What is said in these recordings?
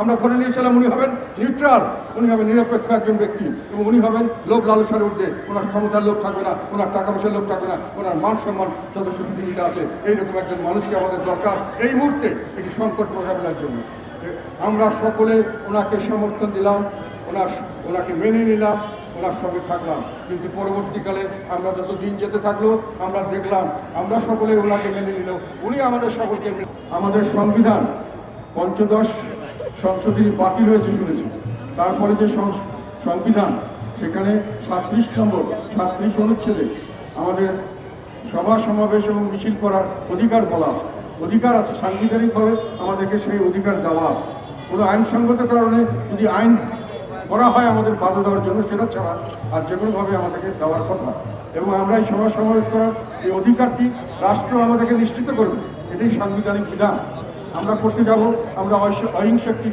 আমরা ধরে নিয়েছিলাম উনি হবেন নিউট্রাল, উনি হবেন নিরপেক্ষ একজন ব্যক্তি, এবং উনি হবেন লোভ লালসার ঊর্ধ্বে, ওনার ক্ষমতার লোভ থাকবে না, ওনার টাকা পয়সার লোভ থাকবে না, ওনার মান সম্মান যথেষ্ট পৃথিবীতে আছে। এইরকম একজন মানুষকে আমাদের দরকার এই মুহূর্তে একটি সংকট মোকাবিলার জন্য। আমরা সকলে ওনাকে সমর্থন দিলাম, ওনাকে মেনে নিলাম, ওনার সঙ্গে থাকলাম। কিন্তু পরবর্তীকালে আমরা যত দিন যেতে থাকলো আমরা দেখলাম আমরা সকলে ওনাকে মেনে নিল, উনি আমাদের সকলকে আমাদের সংবিধান পঞ্চদশ সংশোধনী বাতিল হয়েছে শুনেছি। তারপরে যে সংবিধান সেখানে 37 অনুচ্ছেদে আমাদের সভা সমাবেশ এবং মিছিল করার অধিকার বলা আছে, অধিকার আছে, সাংবিধানিকভাবে আমাদেরকে সেই অধিকার দেওয়া আছে। কোনো আইনসঙ্গত কারণে যদি আইন করা হয় আমাদের বাধা দেওয়ার জন্য, সেটা ছাড়া আর যে কোনোভাবে আমাদেরকে দেওয়ার কথা। এবং আমরা এই সভা সমাবেশ করার এই অধিকারটি রাষ্ট্র আমাদেরকে নিশ্চিত করবে, এটাই সাংবিধানিক বিধান। আমরা করতে যাব, আমরা অহিংস একটি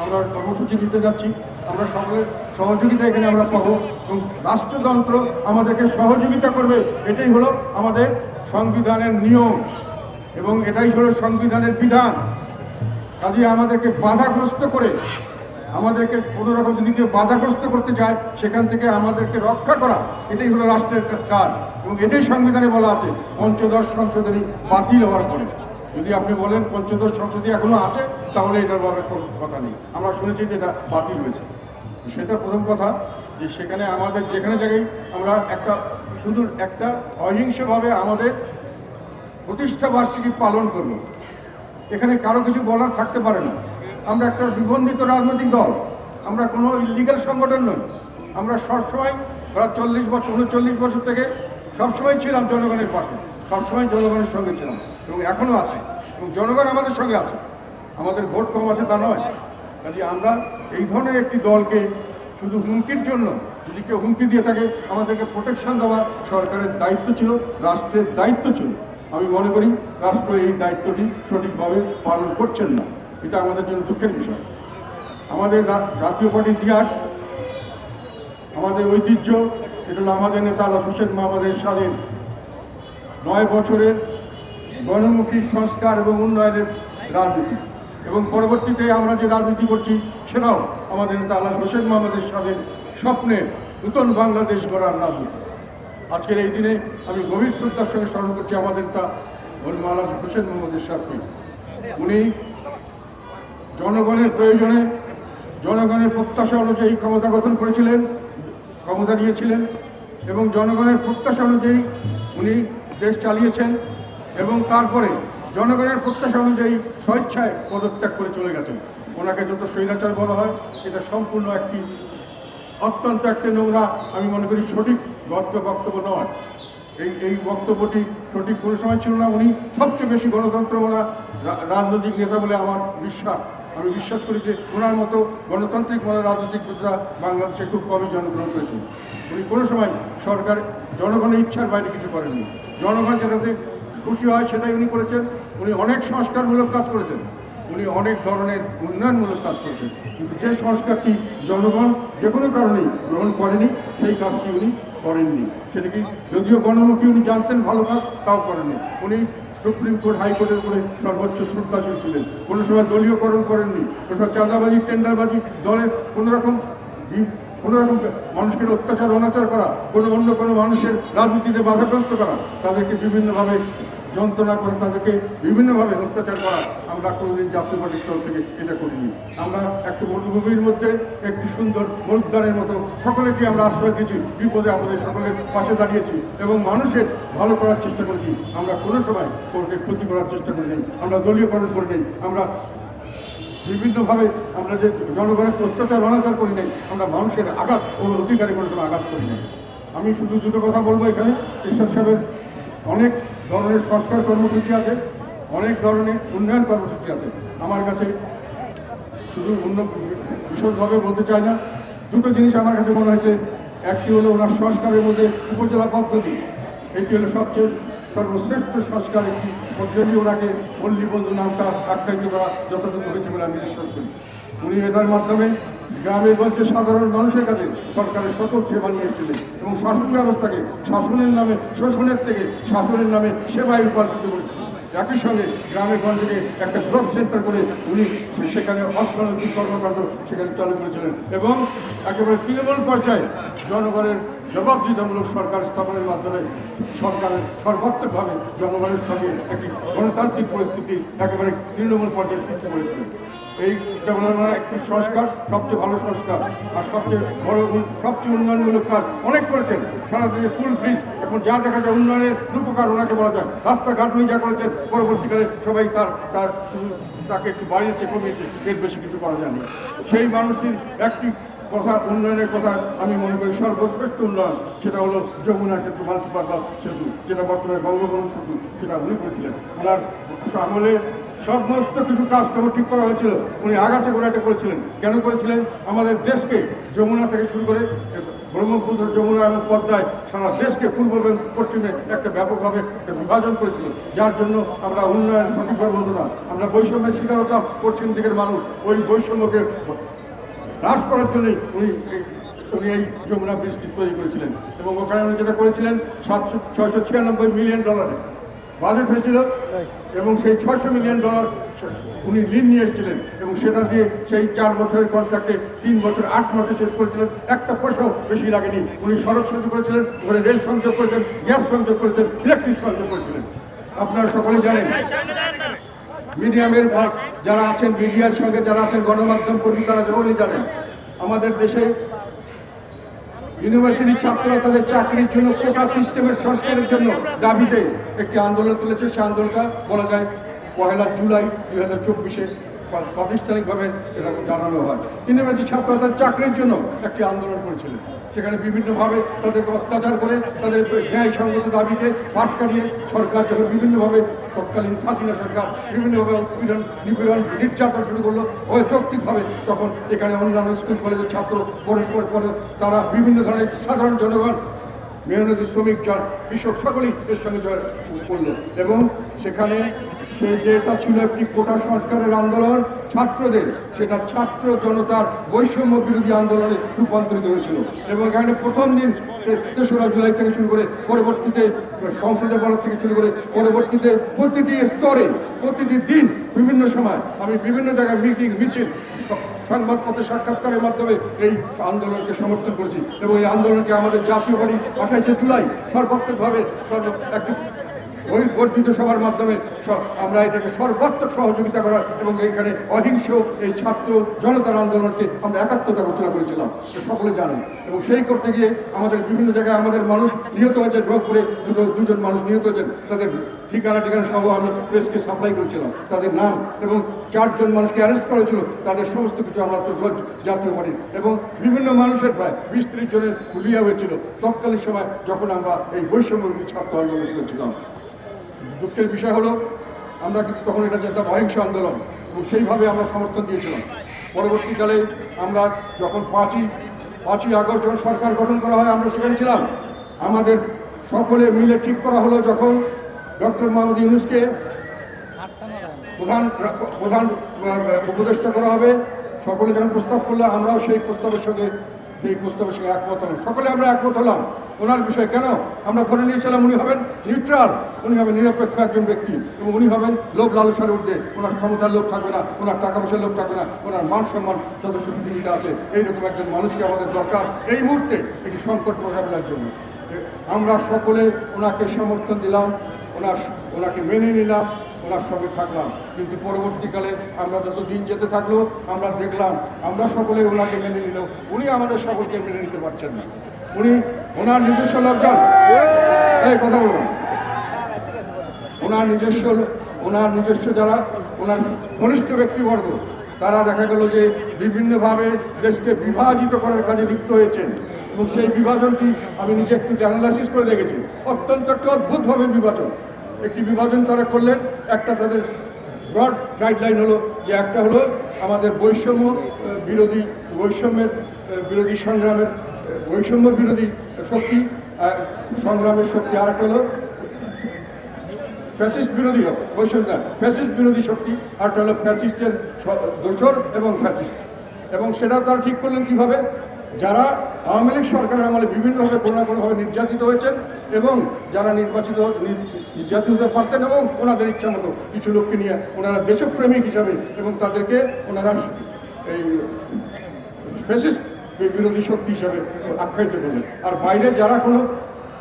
আমরা কর্মসূচি দিতে যাচ্ছি, আমরা সকলের সহযোগিতা এখানে আমরা পাবো এবং রাষ্ট্রযন্ত্র আমাদেরকে সহযোগিতা করবে। এটাই হলো আমাদের সংবিধানের নিয়ম এবং এটাই হলো সংবিধানের বিধান। কাজে আমাদেরকে বাধাগ্রস্ত করে, আমাদেরকে কোনো রকম যদি কেউ বাধাগ্রস্ত করতে চায় সেখান থেকে আমাদেরকে রক্ষা করা, এটাই হলো রাষ্ট্রের কাজ এবং এটাই সংবিধানে বলা আছে। পঞ্চদশ সংশোধনী বাতিল হওয়ার পরে যদি আপনি বলেন পঞ্চদশ সংশোধনী এখনো আছে, তাহলে এটার ব্যাপারে কোনো কথা নেই। আমরা শুনেছি যে এটা বাতিল হয়েছে। সেটা প্রথম কথা, যে সেখানে আমাদের যেখানে জায়গায় আমরা শুধু একটা অহিংসভাবে আমাদের প্রতিষ্ঠা বার্ষিকী পালন করব, এখানে কারো কিছু বলার থাকতে পারে না। আমরা একটা নিবন্ধিত রাজনৈতিক দল, আমরা কোনো ইলিগাল সংগঠন নই। আমরা সবসময় প্রায় 39 বছর থেকে সবসময় ছিলাম জনগণের পাশে, সবসময় জনগণের সঙ্গে ছিলাম এবং এখনও আছে এবং জনগণ আমাদের সঙ্গে আছে। আমাদের ভোট কম আছে তা নয়। কাজে আমরা এই ধরনের একটি দলকে শুধু হুমকির জন্য যদি কেউ হুমকি দিয়ে থাকে, আমাদেরকে প্রোটেকশন দেওয়া সরকারের দায়িত্ব ছিল, রাষ্ট্রের দায়িত্ব ছিল। আমি মনে করি রাষ্ট্র এই দায়িত্বটি সঠিকভাবে পালন করছেন না, এটা আমাদের জন্য দুঃখের বিষয়। আমাদের জাতীয় পার্টির ইতিহাস, আমাদের ঐতিহ্য, এটা হলো আমাদের নেতা আলহাজ হোসেন মোহাম্মদ এরশাদের 9 বছরের গণমুখী সংস্কার এবং উন্নয়নের রাজনীতি, এবং পরবর্তীতে আমরা যে রাজনীতি করছি সেটাও আমাদের নেতা আলহাজ হোসেন মোহাম্মদ এরশাদের স্বপ্নে নূতন বাংলাদেশ গড়ার রাজনীতি। আজকের এই দিনে আমি গভীর শ্রদ্ধার সঙ্গে স্মরণ করছি আমাদের নেতা আলহাজ হোসেন মোহাম্মদ এরশাদকে। উনি জনগণের প্রয়োজনে, জনগণের প্রত্যাশা অনুযায়ী ক্ষমতা গঠন করেছিলেন, ক্ষমতা নিয়েছিলেন এবং জনগণের প্রত্যাশা অনুযায়ী উনি দেশ চালিয়েছেন এবং তারপরে জনগণের প্রত্যাশা অনুযায়ী স্বেচ্ছায় পদত্যাগ করে চলে গেছেন। ওনাকে যত স্বৈরাচার বলা হয়, এটা সম্পূর্ণ অত্যন্ত একটি নোংরা, আমি মনে করি সঠিক বক্তব্য নয়। এই বক্তব্যটি সঠিক কোনো সময় ছিল না। উনি সবচেয়ে বেশি গণতন্ত্র বলা রাজনৈতিক নেতা বলে আমার বিশ্বাস। আমি বিশ্বাস করি যে ওনার মতো গণতান্ত্রিক রাজনৈতিক নেতা বাংলাদেশে খুব কমই জন্মগ্রহণ করেছেন। উনি কোনো সময় সরকার জনগণের ইচ্ছার বাইরে কিছু করেননি। জনগণ যেটাতে খুশি হয় সেটাই উনি করেছেন। উনি অনেক সংস্কারমূলক কাজ করেছেন, উনি অনেক ধরনের উন্নয়নমূলক কাজ করেছেন, কিন্তু যে সংস্কারটি জনগণ যে কোনো কারণেই গ্রহণ করেনি সেই কাজটি উনি করেননি। সেটা কি, যদিও গণমুখী উনি জানতেন ভালো কাজ, তাও করেননি। উনি সুপ্রিম কোর্ট, হাইকোর্টের উপরে সর্বোচ্চ শ্রদ্ধাশীল ছিলেন। কোনো সময় দলীয়করণ করেননি, কোনো সময় চাঁদাবাজি, টেন্ডারবাজি, দলের কোনো রকম মানুষকে অত্যাচার অনাচার করা, অন্য কোনো মানুষের রাজনীতিতে বাধাগ্রস্ত করা, তাদেরকে বিভিন্নভাবে যন্ত্রণা করে, তাদেরকে বিভিন্নভাবে অত্যাচার করা আমরা কোনোদিন জাতীয় পার্টির তরফ থেকে এটা করিনি। আমরা একটু মরুভূমির মধ্যে একটি সুন্দর মরুদ্যানের মতো সকলেকে আমরা আশ্রয় দিয়েছি, বিপদে আপদে সকলের পাশে দাঁড়িয়েছি এবং মানুষের ভালো করার চেষ্টা করেছি। আমরা কোনো সময় কাউকে ক্ষতি করার চেষ্টা করি নেই, আমরা দলীয়করণ করি নেই, আমরা বিভিন্নভাবে আমরা যে জনগণের অত্যাচার অনাচার করি নাই, আমরা মানুষের আঘাত ও অধিকারে কোনো সময় আঘাত করি নাই। আমি শুধু দুটো কথা বলবো, এখানে এরশাদ সাহেবের অনেক ধরনের সংস্কার কর্মসূচি আছে, অনেক ধরনের উন্নয়ন কর্মসূচি আছে। আমার কাছে শুধু বিশদভাবে বলতে চাই না, দুটো জিনিস আমার কাছে মনে হয়েছে। একটি হলো ওনার সংস্কারের মধ্যে উপজেলা পদ্ধতি, এটি হলো সবচেয়ে সর্বশ্রেষ্ঠ সংস্কার। একটি পদ্ধতি ওনাকে পল্লী বন্ধু নামটা আখ্যায়িত করা যথাযথ হয়েছে বলে আমি বিশ্বাস করি। উনি এটার মাধ্যমে গ্রামে গঞ্জে সাধারণ মানুষের কাছে সরকারের সকল সেবা নিয়ে এসেছিলেন এবং শাসন ব্যবস্থাকে শাসনের নামে শোষণের থেকে শাসনের নামে সেবায় রূপান্তরিত করেছিলেন। একই সঙ্গে গ্রামে গঞ্জে একটা গ্রোথ সেন্টার করে উনি সেখানে অর্থনৈতিক কর্মকাণ্ড সেখানে চালু করেছিলেন এবং একেবারে তৃণমূল পর্যায়ে জনগণের জবাবদিহিতামূলক সরকার স্থাপনের মাধ্যমে সরকারের সর্বাত্মকভাবে জনগণের সঙ্গে একটি গণতান্ত্রিক পরিস্থিতি একেবারে তৃণমূল পর্যায়ে সৃষ্টি করেছিলেন। এই দেবনার একটি সংস্কার সবচেয়ে ভালো সংস্কার আর সবচেয়ে বড় সবচেয়ে উন্নয়নমূলক কাজ অনেক করেছেন। সারা দেশে ফুল ব্রিজ এখন যা দেখা যায় উন্নয়নের রূপকার ওনাকে বলা যায়। রাস্তাঘাট উনি যা করেছেন পরবর্তীকালে সবাই তাকে একটু বাড়িয়েছে কমিয়েছে, এর বেশি কিছু করা যায়নি। সেই মানুষটির একটি কথা উন্নয়নের কথা আমি মনে করি সর্বশ্রেষ্ঠ উন্নয়ন সেটা হলো যমুনা সেতু, মাল্টিপারপাস সেতু, যেটা বর্তমানে বঙ্গবন্ধু সেতু, সেটা উনি করেছিলেন। ওনার আমলে সমস্ত কিছু কাজকর্ম ঠিক করা হয়েছিল, উনি আগাছা গোড়াটা করেছিলেন। কেন করেছিলেন? আমাদের দেশকে যমুনা থেকে শুরু করে ব্রহ্মপুত্র, যমুনা এবং পদ্মায় সারা দেশকে পূর্ব এবং পশ্চিমে একটা ব্যাপকভাবে বিভাজন করেছিল, যার জন্য আমরা উন্নয়ন সঠিকভাবে হতো না। আমরা বৈষম্যের শিকার হতাম। পশ্চিম দিকের মানুষ ওই বৈষম্যকে হ্রাস করার জন্যই উনি এই যমুনা ব্রিজটি তৈরি করেছিলেন এবং ওখানে উনি যেটা করেছিলেন $696 মিলিয়ন বাজেট হয়েছিল এবং সেই $600 মিলিয়ন উনি ঋণ নিয়ে এসেছিলেন এবং সেটা দিয়ে সেই 4 বছরের কন্ট্রাক্টে 3 বছর 8 মাসে শেষ করেছিলেন। একটা পয়সাও বেশি লাগেনি। উনি সড়ক সেতু করেছিলেন, ওখানে রেল সংযোগ করেছেন, গ্যাস সংযোগ করেছেন, ইলেকট্রিক সংযোগ করেছিলেন। আপনারা সকলেই জানেন, মিডিয়ামের যারা আছেন, মিডিয়ার সঙ্গে যারা আছেন, গণমাধ্যম কর্মী, তারা সকলেই জানেন আমাদের দেশে ইউনিভার্সিটি ছাত্ররা তাদের চাকরির জন্য কোটা সিস্টেমের সংস্কারের জন্য দাবিতে একটি আন্দোলন তুলেছে। সে আন্দোলনটা বলা যায় 1 জুলাই 2024 প্রাতিষ্ঠানিকভাবে এটা জানানো হয়। ইউনিভার্সিটি ছাত্ররা তাদের চাকরির জন্য একটি আন্দোলন করেছিলেন। সেখানে বিভিন্নভাবে তাদেরকে অত্যাচার করে তাদের ন্যায়সঙ্গত দাবিতে পাশ কাটিয়ে সরকার যখন বিভিন্নভাবে তৎকালীন হাসিনা সরকার বিভিন্নভাবে উৎপীড়ন, নিপীড়ন, নির্যাতন শুরু করলো অযৌক্তিকভাবে, তখন এখানে অন্যান্য স্কুল কলেজের ছাত্র পরস্পর পরে তারা বিভিন্ন ধরনের সাধারণ জনগণ, মেহনতি শ্রমিক, কৃষক সকলেই এর সঙ্গে করল এবং সেখানে যেটা ছিল একটি কোটা সংস্কারের আন্দোলন ছাত্রদের, সেটা ছাত্র জনতার বৈষম্য বিরোধী আন্দোলনে রূপান্তরিত হয়েছিল এবং এখানে প্রথম দিন 3রা জুলাই থেকে শুরু করে পরবর্তীতে সংসদে বলার থেকে শুরু করে পরবর্তীতে প্রতিটি স্তরে প্রতিটি দিন বিভিন্ন সময় আমি বিভিন্ন জায়গায় মিটিং, মিছিল, সংবাদপত্রে সাক্ষাৎকারের মাধ্যমে এই আন্দোলনকে সমর্থন করেছি এবং এই আন্দোলনকে আমাদের জাতীয় পার্টি 28 জুলাই সর্বাত্মকভাবে একটি ওই বর্ধিত সভার মাধ্যমে আমরা এটাকে সর্বাত্মক সহযোগিতা করার এবং এখানে অহিংস এই ছাত্র জনতার আন্দোলনকে আমরা একাত্মতা ঘোষণা করেছিলাম, সকলে জানেন। এবং সেই করতে গিয়ে আমাদের বিভিন্ন জায়গায় আমাদের মানুষ নিহত হয়েছে। রোগপুরে দুজন মানুষ নিহত হয়েছেন, তাদের ঠিকানা সহ আমি প্রেসকে সাপ্লাই করেছিলাম, তাদের নাম, এবং 4 জন মানুষকে অ্যারেস্ট করেছিল, তাদের সমস্ত কিছু আমরা জাতীয় পার্টির এবং বিভিন্ন মানুষের প্রায় 20-30 জনের লিয়া হয়েছিল তৎকালীন সময় যখন আমরা এই বৈষম্য বিরোধী ছাত্র আন্দোলন করেছিলাম। দুঃখের বিষয় হলো আমরা কিন্তু তখন এটা যেতাম অহিংস আন্দোলন এবং সেইভাবে আমরা সমর্থন দিয়েছিলাম। পরবর্তীকালে আমরা যখন 5ই আগস্ট যখন সরকার গঠন করা হয় আমরা সেখানে ছিলাম। আমাদের সকলে মিলে ঠিক করা হলো যখন ডক্টর মোহাম্মদ ইউনূসকে প্রধান উপদেষ্টা করা হবে, সকলে যখন প্রস্তাব করলো আমরাও সেই প্রস্তাবের সঙ্গে একমত হলাম। সকলে আমরা একমত হলাম ওনার বিষয়ে। কেন? আমরা ধরে নিয়েছিলাম উনি হবেন নিউট্রাল, উনি হবেন নিরপেক্ষ একজন ব্যক্তি এবং উনি হবেন লোভ লালসার ঊর্ধ্বে। ওনার ক্ষমতার লোভ থাকবে না, ওনার টাকা পয়সার লোভ থাকবে না, ওনার মান সম্মান যথেষ্ট পৃথিবীতে আছে। এইরকম একজন মানুষকে আমাদের দরকার এই মুহূর্তে একটি সংকট মোকাবিলার জন্য। আমরা সকলে ওনাকে সমর্থন দিলাম, ওনাকে মেনে নিলাম, ওনার সঙ্গে থাকলাম। কিন্তু পরবর্তীকালে আমরা যত দিন যেতে থাকলো আমরা দেখলাম আমরা সকলে ওনাকে মেনে নিলেও উনি আমাদের সকলকে মেনে নিতে পারছেন না। উনি ওনার নিজস্ব লোকজন, এই কথা বলবেন, ওনার নিজস্ব যারা ওনার ঘনিষ্ঠ ব্যক্তিবর্গ, তারা দেখা গেল যে বিভিন্নভাবে দেশকে বিভাজিত করার কাজে লিপ্ত হয়েছেন এবং সেই বিভাজনটি আমি নিজে একটু অ্যানালাইসিস করে দেখেছি। অত্যন্ত একটি অদ্ভুতভাবে একটি বিভাজন তারা করলেন। একটা তাদের ব্রড গাইডলাইন হলো যে একটা হলো আমাদের বৈষম্য বিরোধী শক্তি, সংগ্রামের শক্তি, আর একটা হলো ফ্যাসিস্ট বিরোধী শক্তি, আর একটা হলো ফ্যাসিস্টের দোসর এবং ফ্যাসিস্ট। এবং সেটা তারা ঠিক করলেন কিভাবে? যারা আওয়ামী লীগ সরকারের আমলে বিভিন্নভাবে কোনো না কোনোভাবে নির্যাতিত হয়েছেন এবং যারা নির্যাতিত হতে পারতেন এবং ওনাদের ইচ্ছা মতো কিছু লোককে নিয়ে ওনারা দেশপ্রেমিক হিসাবে এবং তাদেরকে ওনারা এই ফ্যাসিস্ট বিরোধী শক্তি হিসাবে আখ্যায়িত করলেন। আর বাইরে যারা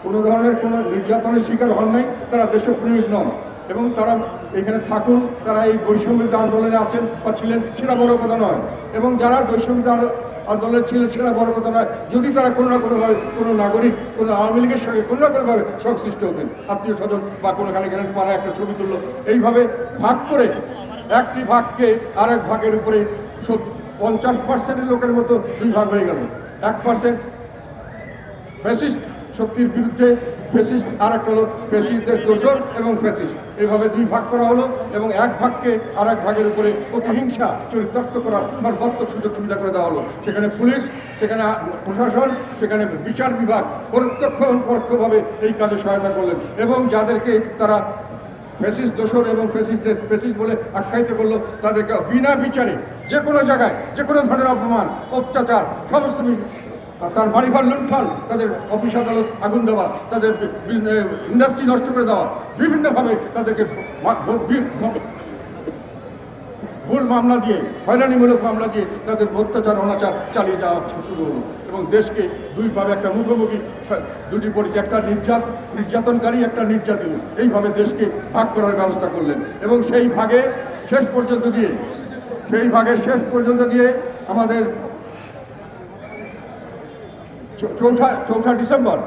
কোনো ধরনের কোনো নির্যাতনের শিকার হন নাই তারা দেশপ্রেমিক নন এবং তারা এখানে থাকুন, তারা এই বৈষম্যবিরোধী আন্দোলনে আছেন বা ছিলেন, সেটা বড় কথা নয়। এবং যারা বৈষম্যবিরোধী আন্দোলনে ছিলেন সেটা বড় কথা নয়, যদি তারা কোনো না কোনোভাবে কোনো নাগরিক কোনো আওয়ামী লীগের সঙ্গে কোনো না কোনোভাবে সংশ্লিষ্ট হতেন, আত্মীয় স্বজন বা কোনোখানে গেলেন পাড়ায় একটা ছবি তুললো, এইভাবে ভাগ করে একটি ভাগকে আরেক ভাগের উপরে 50% লোকের মতো দুই ভাগ হয়ে গেল। 1% ফ্যাসিস্ট শক্তির বিরুদ্ধে ফ্যাসিস্ট, আর একটা হলো ফ্যাসিস্টদের দোসর এবং ফ্যাসিস্ট, এইভাবে দুই ভাগ করা হলো এবং এক ভাগকে আর এক ভাগের উপরে প্রতিহিংসা চরিতার্থ করার সর্বাত্মক সুযোগ সুবিধা করে দেওয়া হলো। সেখানে পুলিশ, সেখানে প্রশাসন, সেখানে বিচার বিভাগ প্রত্যক্ষ এবং পরোক্ষভাবে এই কাজে সহায়তা করলেন এবং যাদেরকে তারা ফ্যাসিস্ট দোসর এবং ফ্যাসিস্টদের ফ্যাসিস্ট বলে আখ্যায়িত করলো, তাদেরকে বিনা বিচারে যে কোনো জায়গায় যে কোনো ধরনের অপমান, অত্যাচার, সমস্ত তার বাড়িঘর লুণ্ঠন, তাদের অফিস আদালত আগুন দেওয়া, তাদের ইন্ডাস্ট্রি নষ্ট করে দেওয়া, বিভিন্নভাবে তাদেরকে ভুল মামলা দিয়ে, হয়রানিমূলক মামলা দিয়ে তাদের অত্যাচার অনাচার চালিয়ে যাওয়া শুরু হলো এবং দেশকে দুইভাবে একটা মুখোমুখি দুটি পরিচয়, একটা নির্যাতনকারী, একটা নির্যাতিত, এইভাবে দেশকে ভাগ করার ব্যবস্থা করলেন এবং সেই ভাগে শেষ পর্যন্ত গিয়ে আমাদের 4 ডিসেম্বর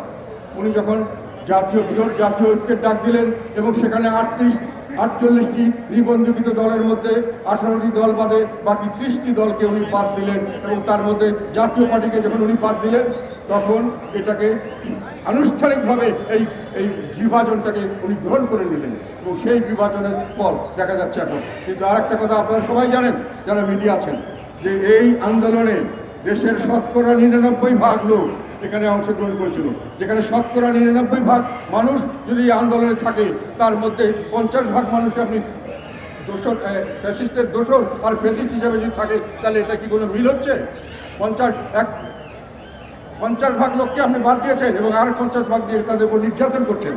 উনি যখন জাতীয় ঐক্যের ডাক দিলেন এবং সেখানে 48টি নিবন্ধিত দলের মধ্যে 18টি দল বাদে বাকি 30টি দলকে উনি বাদ দিলেন এবং তার মধ্যে জাতীয় পার্টিকে যখন উনি বাদ দিলেন তখন এটাকে আনুষ্ঠানিকভাবে এই বিভাজনটাকে উনি গ্রহণ করে নিলেন এবং সেই বিভাজনের ফল দেখা যাচ্ছে এখন। কিন্তু আর একটা কথা আপনারা সবাই জানেন যারা মিডিয়া আছেন, যে এই আন্দোলনে দেশের 99% লোক এখানে অংশগ্রহণ করেছিল, যেখানে 99% মানুষ যদি আন্দোলনে থাকে তার মধ্যে 50% মানুষ আপনি ফ্যাসিস্টের দোসর আর ফ্যাসিস্ট হিসাবে যদি থাকে তাহলে এটা কি কোনো মিল হচ্ছে? 50% লোককে আপনি বাদ দিয়েছেন এবং আর 50% দিয়ে তাদের উপর নির্যাতন করছেন।